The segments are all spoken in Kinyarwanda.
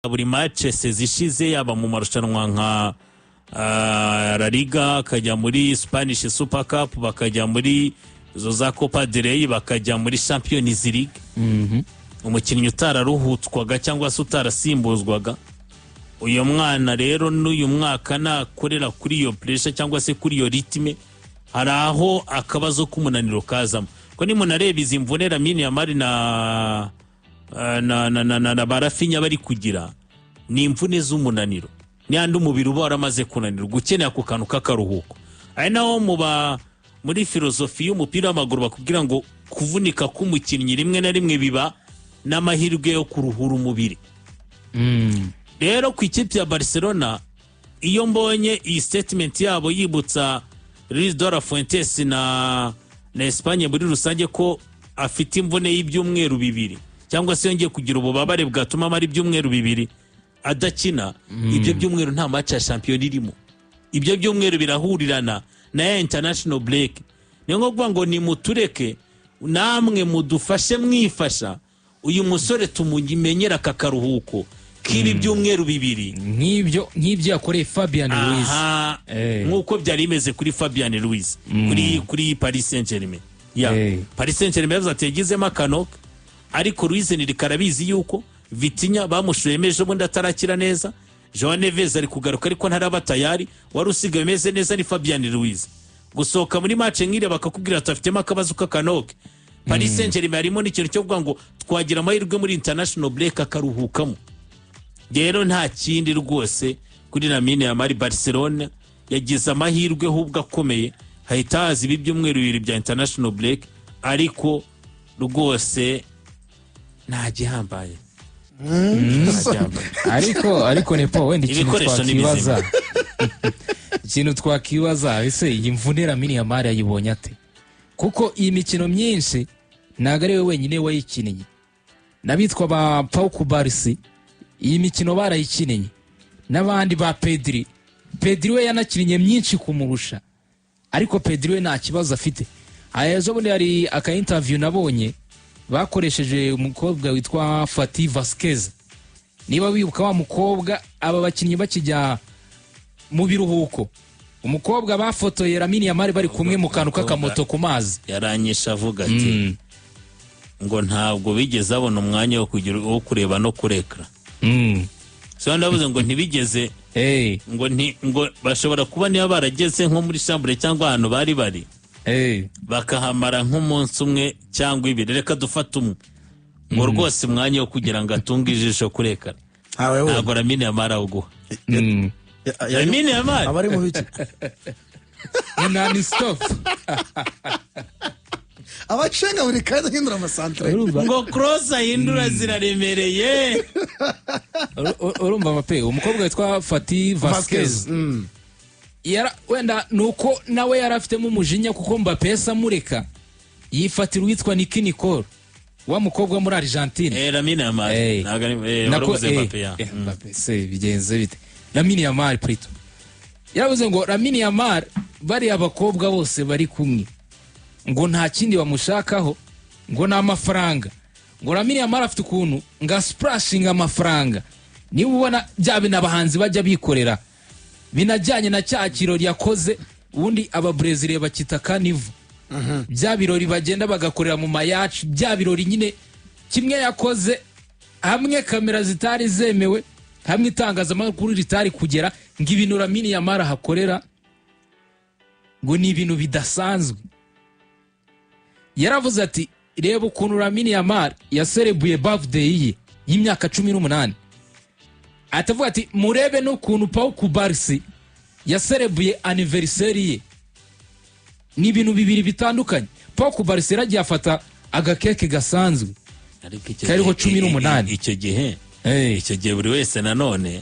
buri match zishize yaba mu marushanwa nka La Liga, akajya muri Spanish Super Cup, bakajya muri zo za Copa del Rey, bakajya muri Champions League. Umukinnyi utararuhutswaga cyangwa se utarasimbuzwaga. Uyu mwana rero n'uyu mwaka nakorera kuri iyo pressure cyangwa se kuri iyo ritme, hari aho akabazo k'umunaniro kazamo. Ko ni munareba izi mvune Lamine Yamal na Barafinya bari kugira, ni imvune z'umunaniro, n'andi umubiri uba waramaze kunanira, gukenera ku kantu k'akaruhuko. Ari naho muri filozofi y'umupira w'amaguru bakubwira ngo kuvunika k'umukinnyi rimwe na rimwe biba n'amahirwe yo kuruhura umubiri. Rero ku ikipe ya Barcelona, iyo mbonye iyi statement yabo yibutsa Luis de la Fuentes na Espagne muri rusange ko afite imvune y'ibyumweru bibiri, cyangwa se yongeye kugira ububabare bwatuma amara ibyumweru bibiri adakina, ibyo byumweru nta match ya champion irimo. Ibyo byumweru birahurirana na ya international break. Niyo ngombwa ngo ni mutureke namwe mudufashe mwifasha uyu musore tumumenyera kakaruhuko k'ibi byumweru bibiri, nk'ibyo yakoreye Fabian Ruiz. Nk'uko byari bimeze kuri Fabian Ruiz kuri Paris Saint-Germain. Paris Saint-Germain yavuze ati yagizemo akanoka, ariko Ruiz nirikarabizi yuko Vitinha bamushuyemeje ubundi atarakira neza. Joao Neves ari kugaruka ariko ntaraba tayari, wari usigaye meze neza ni Fabian Ruiz. Gusohoka muri match nk'ire bakakubwira ati afitemo akabazo k'akanoke. Paris Saint-Germain harimo n'ikintu cyo kuvuga ngo twagira amahirwe muri international break akaruhukamo. Rero nta kindi rwose kuri Lamine Yamal. Barcelona yagize amahirwe hubwo akomeye, hahita haza ibi byumweru bibiri bya international break, ariko rwose nta gihambaye. ariko nepo wenda ikintu twakibaza ese iyi mvune Lamine Yamal yayibonye ate? Kuko iyi mikino myinshi ntabwo ari we wenyine wayikinnye, n'abitwa ba Pau Kubarsi iyi mikino barayikinnye, n'abandi ba Pedri we yanakinnye myinshi kumurusha, ariko Pedri we nta kibazo afite. Ejo bundi hari aka interview nabonye bakoresheje umukobwa witwa Fati Vasquez. Niba wibuka wa mukobwa, aba bakinnyi bakijya mu biruhuko, umukobwa bafotoye Lamine Yamal bari kumwe mu kantu k'akamoto ku mazi, yaranyisha avuga ati ngo ntabwo bigeze abona umwanya wo kureba no kurekra. So ndavuze ngo ntibigeze, ngo bashobora kuba niba barageze nko muri chambre cyangwa ahantu bari bakahamara nk'umunsi umwe cyangwa ibiri, reka dufata umwe, ngo rwose umwanya wo kugira ngo atunge ijisho kurekara. Ntabwo Lamine Yamal awuguha. Lamine Yamal abari mu biki nani stop abacenga buri kandi hindura amasantre ngo cross ahindura ziraremereye. Urumva mape umukobwa witwa Fati Vasquez wenda nuko nawe yarafitemo umujinya, kuko Mbappé amureka yifatira uwitwa Nicky Nicole, wa mukobwa muri Argentine. Lamine Yamal baravuze Mbappé se bigenze bite? Lamine Yamal prito yaravuze ngo Lamine Yamal bari abakobwa bose bari kumwe, ngo nta kindi bamushakaho, ngo ni amafaranga. Ngo Lamine Yamal afite ukuntu nga splashing amafaranga, niba ubona bya bintu abahanzi bajya bikorera binajyanye na cya kirori yakoze ubundi aba Brazil bakita Carnival. Bya birori bagenda bagakorera mu mayaci, bya birori nyine kimwe yakoze, hamwe kamera zitari zemewe, hamwe itangazamakuru ritari kugera, ngo ibintu Lamine Yamal hakorera ngo ni ibintu bidasanzwe. Yaravuze ati reba ukuntu Lamine Yamal yaserebuye birthday ye y'imyaka 18. Atavuga ati murebe n'ukuntu Pau Kubarsi yaserebuye anniversary ye, ni ibintu bibiri bitandukanye. Pau Kubarsi yaragiye afata agakeke gasanzwe kariho 18. Icyo gihe buri wese nanone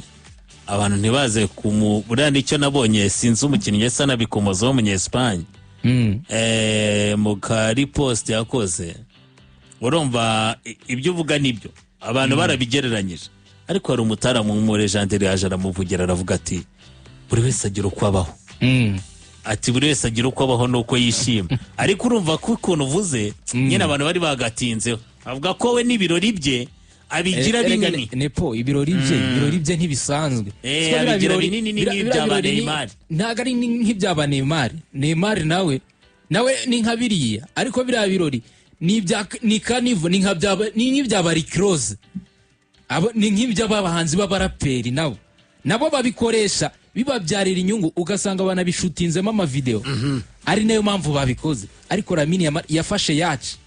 abantu ntibaze buriya nicyo nabonye, sinzi umukinnyi yasa nabikomoza w'umunyespanye mu kari post yakoze. Urumva ibyo uvuga nibyo, abantu barabigereranyije, ariko hari umutaramu w'umurejandere yaje aramuvugira aravuga ati buri wese agira uko abaho. Ati buri wese agira uko abaho nuko yishima. Ariko urumva ko ukuntu uvuze nyine abantu bari bagatinzeho, avuga ko we n'ibirori bye abigira binini nepo ibirori bye ntibisanzwe abigira binini nk'ibyaba Neymar ntago ari nk'ibyaba Neymar nawe ni nka biriya ariko biriya birori ni kanivo ni nk'ibyaba Rick Ross ni nk'iby'abahanzi b'abaraperi nabo babikoresha bibabyarira inyungu ugasanga banabishutinzemo amavideo ari nayo mpamvu babikoze ariko Lamine Yamal yafashe yacu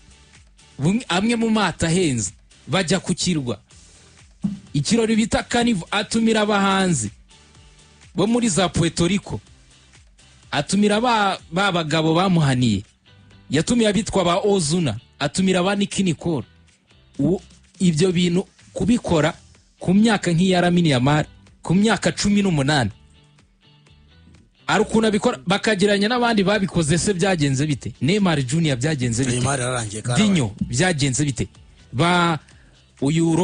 amwe mu mata ahenze bajya ku kirwa ikirori bita kanivo atumira abahanzi bo muri za Puerto Rico atumira ba bagabo bamuhaniye yatumiye abitwa ba Ozuna atumira ba Nicki Nicole ibyo bintu kubikora ku myaka nk'iya Lamine Yamal ku myaka 18 ari ukuntu abikora bakageranya n'abandi babikoze se byagenze bite Neymar Junior byagenze bite Neymar ararangiye Dinho byagenze bite uyu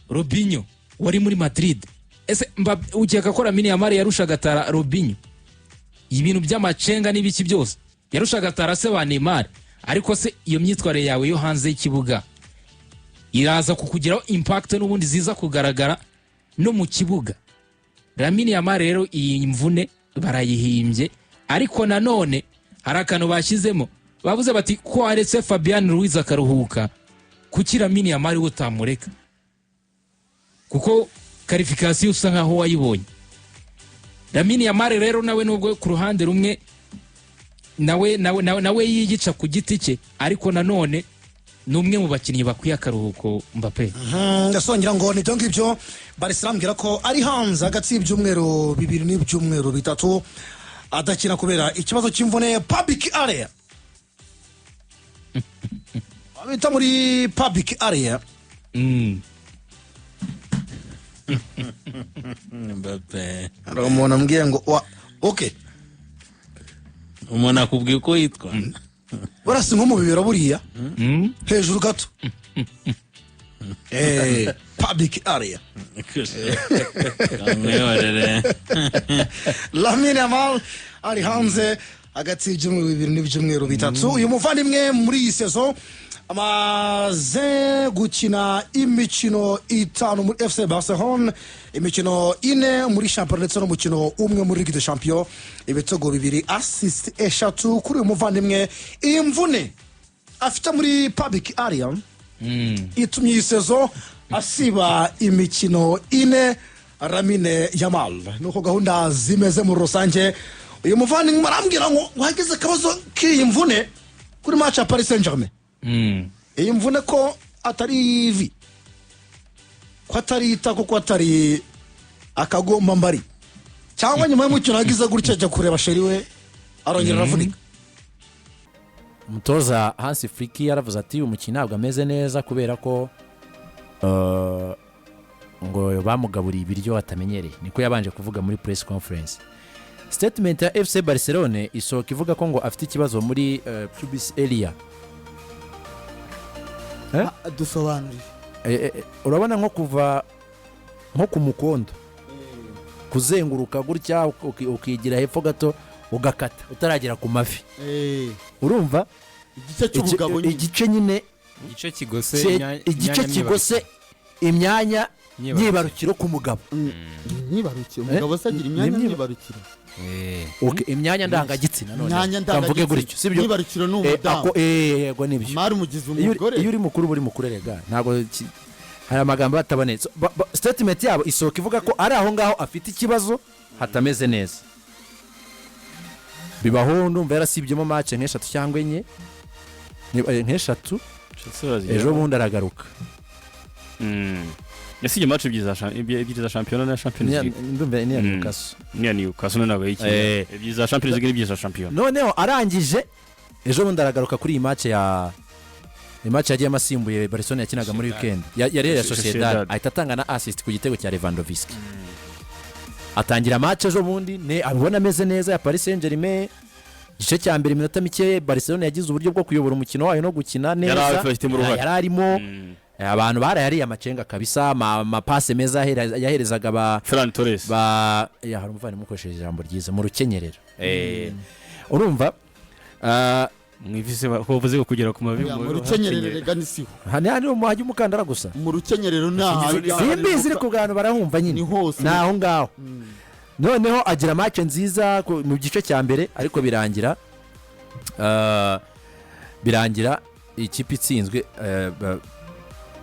Robinho wari muri Madrid ese ukeka ko Lamine Yamal yarushaga tara Robinho ibintu by'amacenga n'ibiki byose yarushaga tara se wa Neymar ariko se iyo myitware yawe yo hanze y'ikibuga iraza kukugiraho impact n'ubundi ziza kugaragara no mu kibuga. Lamine Yamal rero iyi mvune barayihimbye ariko nanone hari akantu bashyizemo bavuze bati ko aretse Fabian Ruiz akaruhuka kuki Lamine Yamal utamureka kuko qualification usa nkaho wayibonye. Lamine Yamal rero nawe nubwo ku ruhande rumwe nawe yigica ku giti cye ariko nanone numwe mu bakinnyi bakwiye akaruhuko Mbappe. Ndasongera ngo nibyo ngibyo Barcelona mbwira ko ari hanze hagati y'ibyumweru 2 n'ibyumweru 3 adakina kubera ikibazo cy'imvune public area. Abita muri public area. Mbappe. Umuntu ambwiye ngo okay. Umuntu akubwiye ko yitwa barasi nko mu bibero buriya hejuru gato public area. Lamine Yamal ari hanze hagati y'ibyumweru 2 n'ibyumweru 3. Uyu muvandimwe muri iyi saison amaze gukina imikino 5 muri FC Barcelona, imikino 4 muri championnat ndetse n'umukino umwe muri Ligue des Champions, ibitego 2, assist 3 kuri uyu muvandimwe. Iyi mvune afite muri public area itumye iyi saison asiba imikino 4. Lamine Yamal nuko gahunda zimeze mu rusange. Uyu muvandimwe arambwira ngo wagize akabazo k'iyi mvune kuri match ya Paris Saint-Germain. Iyi mvune ko atari ivi ko atari itako ko atari akagomba mbari cyangwa nyuma y'umukino agize gutya ajya kureba sheri we arongera aravunika. Umutoza Hansi Flick yaravuze ati umukino ntabwo ameze neza kubera ko ngo bamugaburiye ibiryo atamenyereye, niko yabanje kuvuga muri press conference. Statement ya FC Barcelona isohoka ivuga ko ngo afite ikibazo muri pubis area. Dusobanurire. Urabona nko kuva nko ku mukondo kuzenguruka gutya ukigira hepfo gato ugakata utaragera ku mavi. Urumva igice cy'ubugabo igice nyine igice kigose imyanya nyibarukiro ku mugabo. Nyibarukiro umugabo asagira imyanya nyibarukiro. Imyanya ndangagitsina none mvuge gutyo sibyo. Nyibarukiro n'umudamu yego nibyo mari mugize umugore iyo uri mukuru buri mukuru rega ntago hari amagambo batabonetse. Statement yabo isohoka ivuga ko ari aho ngaho afite ikibazo hatameze neza. Bibaho ndumva yarasibyemo match nk'eshatu cyangwa enye nk'eshatu ejo bundi aragaruka. Yasije match ibyiza championnat na Champions League. Ndumva ni Newcastle. Ni Newcastle nawe iki. Ibyiza Champions League n'ibyiza championnat. Noneho arangije ejo bundi aragaruka kuri iyi match yagiye amasimbuye Barcelona yakinaga muri weekend. Yari ya Sociedad ahita atanga na assist ku gitego cya Lewandowski. Atangira match ejo bundi abona ameze neza ya Paris Saint-Germain. Gice cya mbere minota mike Barcelona yagize uburyo bwo kuyobora umukino wayo no gukina neza. Yararimo abantu barayariye amacenga kabisa, amapase meza yaherezaga ba Ferran Torres hari umuvandimwe ukoresheje ijambo ryiza mu rukenyerero. Urumva mwivise bavuze ko kugera ku mavi mu rukenyerero rega nisiho hano hajya umukandara gusa mu rukenyerero nta simbizi iri ku bantu barahumva ni nyine hose ni aho ngaho noneho agira match nziza mu gice cya mbere ariko birangira ikipe itsinzwe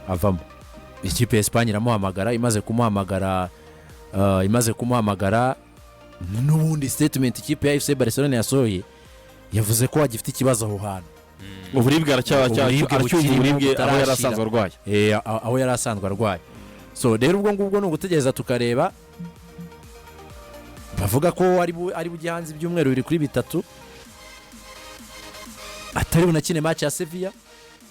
avamo ikipe ya Espagne iramuhamagara imaze kumuhamagara n'ubundi statement ikipe ya FC Barcelona yasohoye yavuze ko agifite ikibazo aho hantu uburibwe aracyuye uburibwe aho yari asanzwe arwaye aho yari asanzwe arwaye so rero ubwo ngubwo ni ugutegereza tukareba bavuga ko ari bujye hanze ibyumweru 2 kuri 3 atari bunakine match ya Sevilla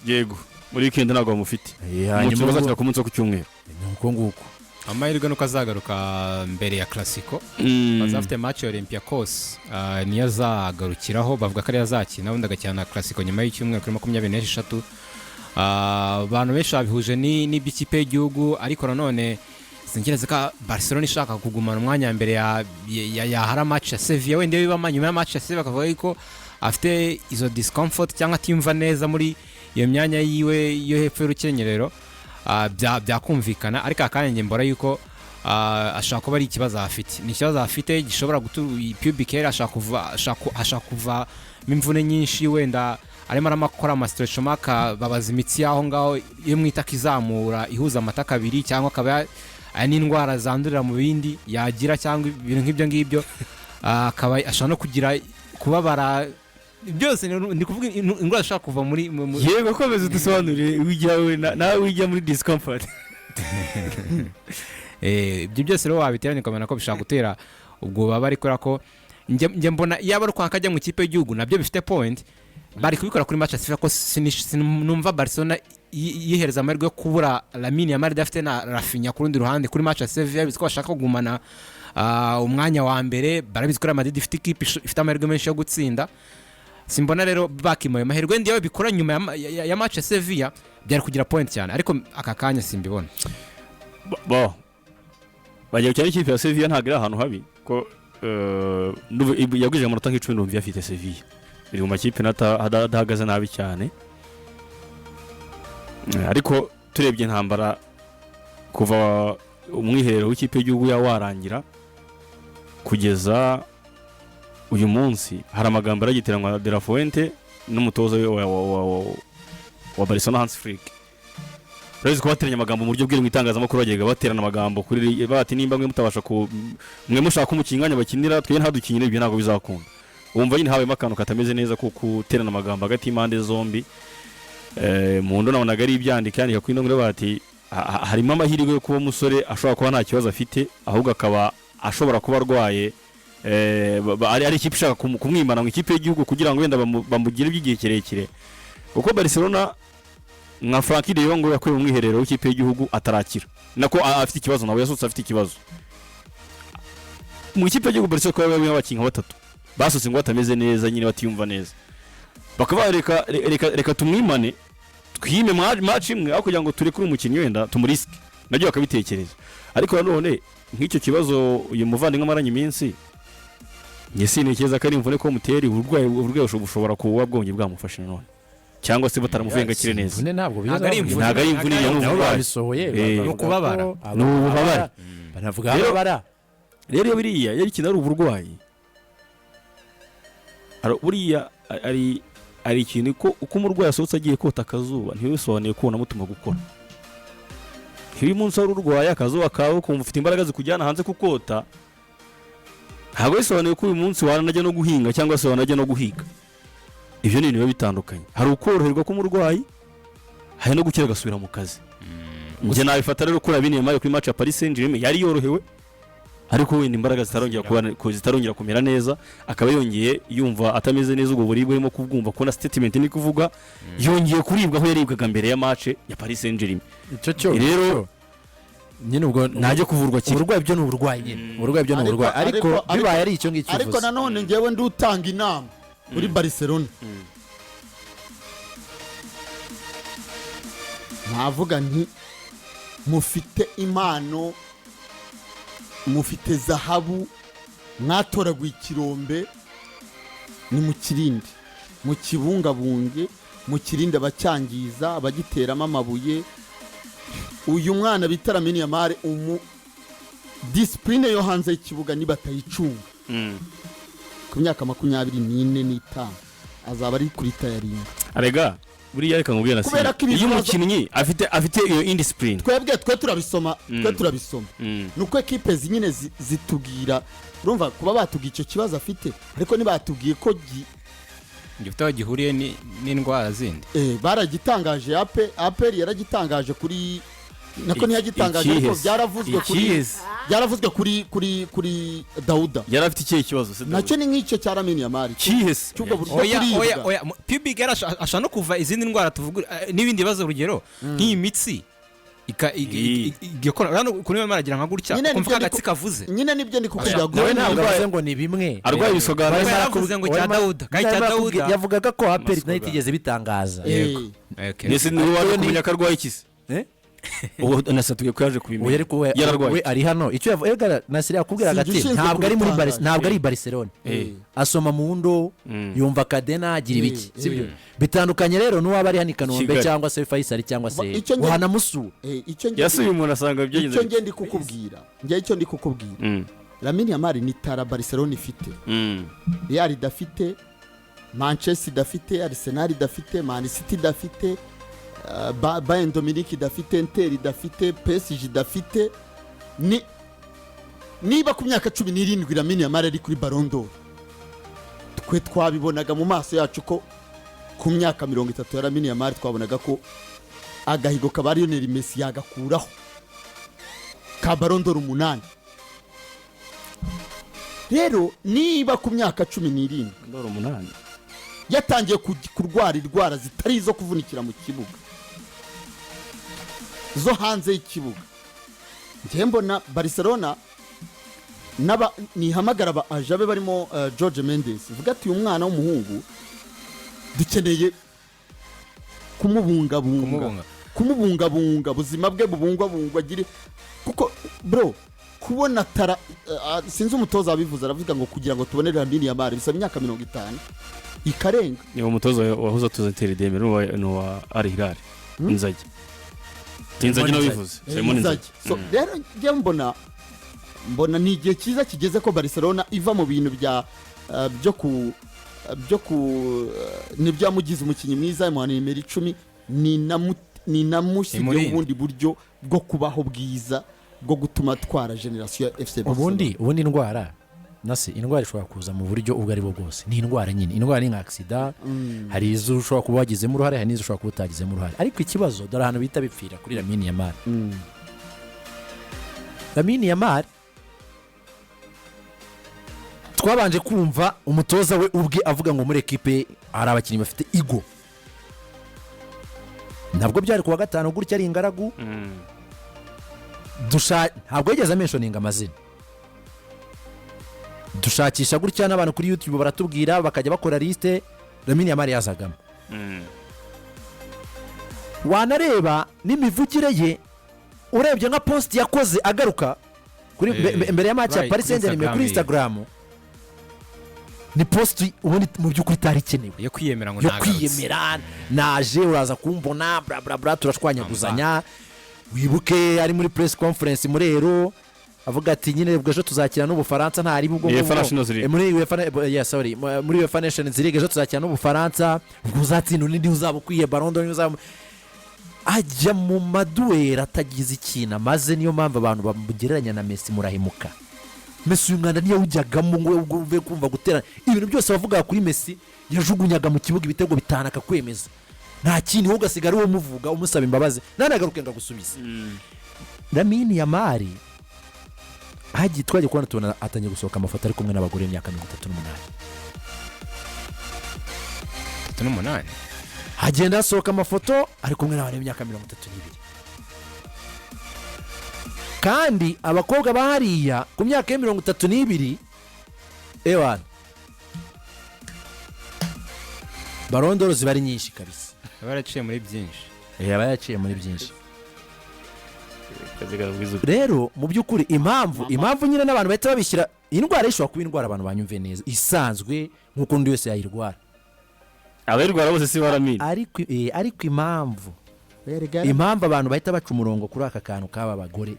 yego muri weekend ntabwo bamufite hanyuma bazakina ku munsi wo ku cyumweru nuko nguko amahirwe nuko azagaruka mbere ya Clasico bazafite match ya Olympiacos niyo azagarukiraho bavuga ko ari azakina ubundi agakina Clasico nyuma y'icyumweru kuri 26 abantu benshi babihuje n'iby'ikipe y'igihugu ariko nanone singereza ko Barcelona ishaka kugumana umwanya mbere ya hara match ya Sevilla wenda biba nyuma ya match ya Sevilla bakavuga ko afite izo discomfort cyangwa atimva neza muri iyo myanya yiwe yo hepfo y'urukenyerero byakumvikana ariko akanya mbora yuko ashaka kuba ari ikibazo afite ni ikibazo afite gishobora gutuma pubic hair ashaka kuva imvune nyinshi wenda arimo aramakora ama-stretch mark babaza imitsi yaho ngaho iyo mwita kizamura ihuza amataka abiri cyangwa akaba n'indwara zandurira mu bindi yagira cyangwa ibintu nk'ibyo ngibyo akaba ashaka no kugira kubabara byose ndi kuvuga indwara ashaka kuva muri yego komeza dusobanurire wijyawe nawe wijya muri discomfort ibyo byose rero wabiteranya ukamenya ko bishaka gutera ubwo baba ari kubera ko njye mbona iyo ari kwaka ajya mu kipe y'igihugu nabyo bifite point bari kubikora kuri match asifa ko sinumva Barcelona yihereza amahirwe yo kubura Lamine Yamal dafite na Rafinha ku rundi ruhande kuri match ya Sevilla biziko bashaka kugumana umwanya wa mbere barabizikora Madrid ifite ikipe ifite amahirwe menshi yo gutsinda simbona rero bakimaye amahirwe ndiyo bikora nyuma ya match ya Sevilla byari kugira point cyane ariko aka kanya simbibona bagiye cyane ikipe ya Sevilla ntabwo ari ahantu habi ko yagwije amanota nk'icumi n'umvi afite Sevilla biri mu makipe adahagaze nabi cyane ariko turebye intambara kuva umwiherero w'ikipe y'igihugu yawarangira kugeza uyu munsi hari amagambo aragiteranwa De La Fuente n'umutoza wa Barcelona Hans Flick Rezi kubateranya amagambo mu buryo bw'iri mu itangazamakuru bagega baterana amagambo kuri bati nimba mwe mutabasha mwe mushaka umukinnyi bakinira twe ntadukinyire ibyo ntabwo bizakunda umva nyine hawe makano katameze neza ko kuterana amagambo hagati y'imande zombi mu ndo nabonaga ari ibyandika yandika kuri ndongere bati harimo amahirwe yo kuba umusore ashobora kuba nta kibazo afite ahubwo akaba ashobora kuba arwaye ari ikipe ishaka kumwimana mu ikipe y'igihugu kugira ngo wenda bamugire iby'igihe kirekire kuko Barcelona nka Frankie de Jong yakuye mu mwiherero w'ikipe y'igihugu atarakira nako afite ikibazo nawe yasutse afite ikibazo mu ikipe y'igihugu Barcelona ko yabaye abakinnyi batatu basutse ngo batameze neza nyine batiyumva neza bakaba reka tumwimane twime match imwe aho kugira ngo turekure umukinnyi wenda tumuriske nabyo bakabitekereza ariko nanone nk'icyo kibazo uyu muvandimwe amaranye iminsi nyesinekeza ko ari imvune ko muteri uburwayi bushobora kuba bwongeye bwamufasha none cyangwa se bataramuvenga kire neza ntabwo ari imvune ni ukubabara ni ububabare banavuga ababara rero biriya yari kinari uburwayi buriya ari ikintu ko uko umurwayi asohotse agiye kota akazuba ntibisobanuye ko unamutuma gukora uyu munsi wari urwaye akazuba kawe ukumva ufite imbaraga zikujyana hanze kukota ntabwo bisobanuye ko uyu munsi wanajya no guhinga cyangwa se wanajya no guhiga ibyo ni ibintu biba bitandukanye hari ukoroherwa k'umurwayi hari no gukira agasubira mu kazi njye nabifata rero ko Lamine Yamal kuri match ya Paris Saint-Germain yari yorohewe ariko wenda imbaraga zitarongera kumera neza akaba yongeye yumva atameze neza ubwo buribwe burimo kubwumva ko na statement ni kuvuga yongeye kuribwa aho yaribwaga mbere ya match ya Paris Saint-Germain icyo rero nyine ubwo najye kuvurwa kimwe uburwayi byo ni uburwayi nyine uburwayi byo ni uburwayi ariko bibaye ari icyo ngicyo ariko nanone ngewe ndutanga inama muri Barcelona navuga nti mufite impano mufite zahabu mwatoraguye ikirombe ni mu kirindi mu kibungabunge mu kirinde abacyangiza abagiteramo amabuye. Uyu mwana bita Lamine Yamal disipurine yo hanze y'ikibuga niba atayicunga ku myaka 24 azaba ari kuri tayaringa. arega buriya reka nkubwire na Kubera ko iyo ibibazo- umukinnyi afite iyo indiscipline twe turabisoma nuko ekipe nyine zitubwira urumva kuba batubwiye icyo kibazo afite ariko ntibatubwiye ko gifite aho gihuriye n'indwara zindi. baragitangaje aperi yaragitangaje kuri nako ntiyagitangaje ariko byaravuzwe kuri Dauda yari afite ikihe kibazo se nacyo ni nk'icyo cya Lamine Yamal kihese cyubwo buryo oya pubic ashaka no kuva izindi ndwara tuvuga n'ibindi bibazo urugero nk'iyi mitsi igakora rano kuri mwe maragira nka gutya kumva agatsi kavuze nyine nibyo ndi kukubwira nawe ntabwo avuze ngo ni bimwe arwaye ibisogara yaravuze ngo cya Dauda yavugaga ko aperi nayo itigeze bitangaza nese niwe kumenya ko arwaye ikisi ubu nasatuye ko yaje kubimenya ariko we ari hano icyo yavuga Nasiri yakubwiraga ati ntabwo ari muri ntabwo ari Barcelona asoma mu ndo yumva Cadena agira ibiki sibyo bitandukanye rero n'uwaba ari hano i Kanombe cyangwa se Faisal cyangwa se wanamusura yasuye umuntu asanga byageze icyo ngende kukubwira Lamine Yamal ni tara Barcelona ifite Real idafite Manchester idafite Arsenal idafite Man City idafite Bayern Dominique idafite Inter idafite PSG idafite niba ku myaka 17 Lamine Yamal ari kuri Ballon d'Or twe twabibonaga mu maso yacu ko ku myaka 30 ya Lamine Yamal twabonaga ko agahigo ka Lionel Messi yagakuraho ka Ballon d'Or 8 rero niba ku myaka 17 yatangiye kurwara indwara zitari izo kuvunikira mu kibuga zo hanze y'ikibuga njye mbona Barcelona nihamagara ba ajabe barimo George Mendes vuga ati uyu mwana w'umuhungu dukeneye kumubungabunga buzima bwe bubungwabungwa agire kuko bro kubona tara sinzi umutoza wabivuze aravuga ngo kugira ngo tubone Lamine Yamal bisaba imyaka 50 ikarenga. Ni umutoza wahuza tuzatera ideme no wa Al Hilal Inzagi no bivuze Simon Inzagi. So rero njye mbona ni igihe cyiza kigeze ko Barcelona iva mu bintu byo ku nibyamugize umukinnyi mwiza mu nimero 10 ni namushyiriye ubundi buryo bwo kubaho bwiza bwo gutuma twara generation ya FC Barcelona. Ubundi indwara nasi indwara ishobora kuza mu buryo ubwo ari bwo bwose ni indwara nyine indwara ni nka accident hari izo ushobora kuba wagizemo uruhare hari n'izo ushobora kuba utagizemo uruhare ariko ikibazo dore ahantu bita bipfira kuri Lamine Yamal Lamine Yamal twabanje kumva umutoza we ubwe avuga ngo muri ekipe hari abakinnyi bafite ego ntabwo byari kuwa gatanu gutya ari ingaragu ntabwo yigeze amentioninga amazina dushakisha gutya n'abantu kuri YouTube baratubwira bakajya bakora liste Lamine Yamal yazagamo wanareba n'imivugire ye urebye nka post yakoze agaruka kuri imbere ya match ya Paris Saint-Germain kuri Instagram ni post ubundi mu by'ukuri itari kenewe yo kwiyemera ngo naje uraza kumbona bla bla bla turashwanyaguzanya wibuke ari muri press conference murero avuga ati nyine bwejo tuzakira n'Ubufaransa ntari bwo muri UEFA Nations League ejo tuzakira n'Ubufaransa uzatsinda n'indi uzabukwiye Ballon d'Or uzaba ajya mu maduera atagize ikintu maze niyo mpamvu abantu bamugereranya na Messi murahimuka Messi uyu mwana niyo ujyagamo ngo uve kumva gutera ibintu byose bavuga kuri Messi yajugunyaga mu kibuga ibitego bitanu akakwemeza nta kintu ugasigara uwo muvuga umusaba imbabazi nanagaruke ngagusubiza Lamine Yamal haji twaje kubona tubona atanye gusohoka amafoto ari kumwe n'abagore y'imyaka 38 hagenda asohoka amafoto ari kumwe n'abana b'imyaka 32 kandi abakobwa bahariya ku myaka 32 ewana Ballon d'Or zibari nyinshi kabisa baraciye muri byinshi yabayaciye muri byinshi rero mu by'ukuri impamvu nyine n'abantu bahita babishyira indwara ishobora kuba indwara abantu banyumve neza isanzwe nk'uko undi wese yayirwara abayirwara bose si baramini. ariko impamvu abantu bahita baca umurongo kuri aka kantu k'aba bagore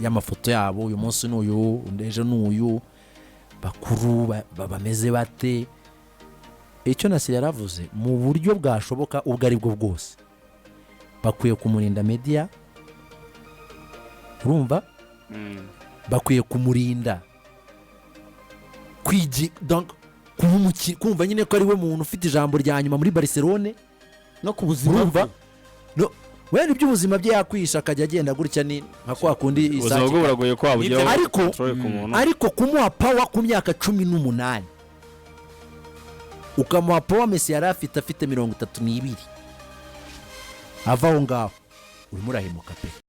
y'amafoto yabo, uyu munsi n'uyu ejo n'uyu bakuru bameze bate, icyo Nasiri yaravuze mu buryo bwashoboka ubwo ari bwo bwose bakwiye kumurinda media, urumva bakwiye kumurinda kumva nyine ko ari we muntu ufite ijambo rya nyuma muri Barcelone no ku buzima bwe. wenda iby'ubuzima bye yakwisha akajya agenda gutya ni nka kwa kundi ubuzima bwe buragoye ko wabugeraho ariko kumuha power ku myaka 18 ukamuha power Messi yari afite 32 avaho ngaho urimo urahemuka pe.